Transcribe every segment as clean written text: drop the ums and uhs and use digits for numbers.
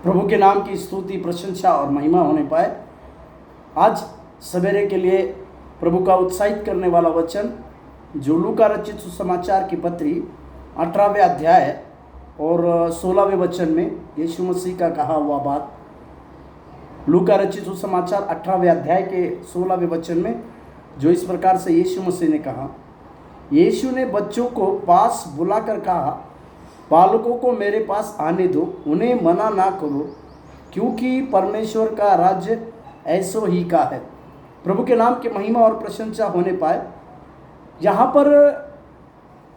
प्रभु के नाम की स्तुति, प्रशंसा और महिमा होने पाए। आज सवेरे के लिए प्रभु का उत्साहित करने वाला वचन जो लूका रचित सुसमाचार की पत्री 18वें अध्याय और 16वें वचन में यीशु मसीह का कहा हुआ बात। लूका रचित सुसमाचार 18वें अध्याय के 16वें वचन में जो इस प्रकार से यीशु मसीह ने कहा, यीशु ने बच्चों को पास बुलाकर कहा, बालकों को मेरे पास आने दो, उन्हें मना ना करो, क्योंकि परमेश्वर का राज्य ऐसो ही का है। प्रभु के नाम की महिमा और प्रशंसा होने पाए। यहाँ पर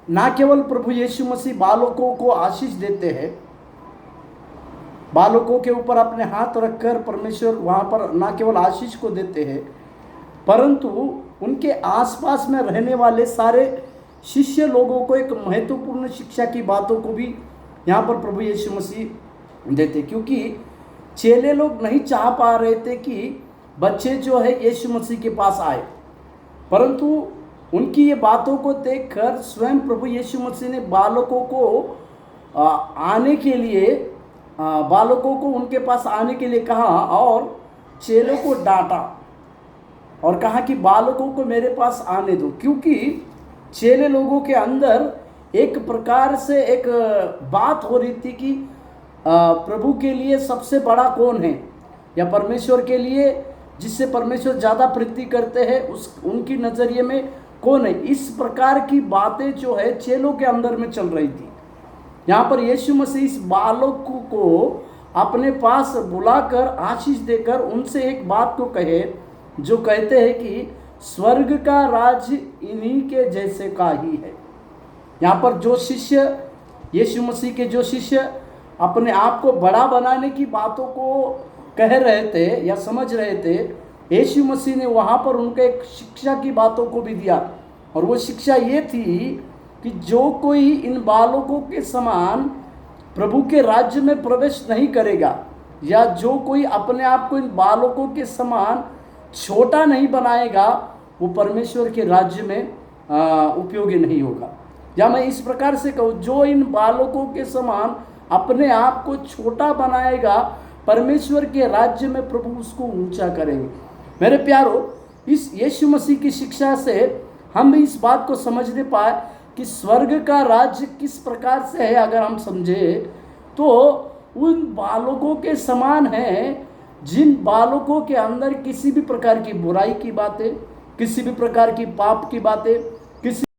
ना केवल प्रभु यीशु मसीह बालकों को आशीष देते हैं, बालकों के ऊपर अपने हाथ रखकर परमेश्वर वहाँ पर ना केवल आशीष को देते हैं, परंतु उनके आसपास में रहने वाले सारे शिष्य लोगों को एक महत्वपूर्ण शिक्षा की बातों को भी यहाँ पर प्रभु यीशु मसीह देते, क्योंकि चेले लोग नहीं चाह पा रहे थे कि बच्चे जो है यीशु मसीह के पास आए, परंतु उनकी ये बातों को देखकर स्वयं प्रभु यीशु मसीह ने बालकों को आने के लिए बालकों को उनके पास आने के लिए कहा और चेलों को डांटा और कहा कि बालकों को मेरे पास आने दो, क्योंकि चेले लोगों के अंदर एक प्रकार से एक बात हो रही थी कि प्रभु के लिए सबसे बड़ा कौन है, या परमेश्वर के लिए जिससे परमेश्वर ज़्यादा प्रीति करते हैं उनकी नज़रिए में कौन है। इस प्रकार की बातें जो है चेलों के अंदर में चल रही थी। यहाँ पर यीशु मसीह इस बालकों को अपने पास बुलाकर आशीष देकर उनसे एक बात को कहे, जो कहते हैं कि स्वर्ग का राज इन्हीं के जैसे का ही है। यहाँ पर जो शिष्य यीशु मसीह के जो शिष्य अपने आप को बड़ा बनाने की बातों को कह रहे थे या समझ रहे थे, यीशु मसीह ने वहाँ पर उनके एक शिक्षा की बातों को भी दिया, और वो शिक्षा ये थी कि जो कोई इन बालकों के समान प्रभु के राज्य में प्रवेश नहीं करेगा, या जो कोई अपने आप को इन बालकों के समान छोटा नहीं बनाएगा, वो परमेश्वर के राज्य में उपयोगी नहीं होगा। या मैं इस प्रकार से कहूँ, जो इन बालकों के समान अपने आप को छोटा बनाएगा, परमेश्वर के राज्य में प्रभु उसको ऊंचा करेंगे। मेरे प्यारो, इस यीशु मसीह की शिक्षा से हम इस बात को समझने पाए कि स्वर्ग का राज्य किस प्रकार से है। अगर हम समझे तो उन बालकों के समान है जिन बालकों के अंदर किसी भी प्रकार की बुराई की बातें, किसी भी प्रकार की पाप की बातें, किसी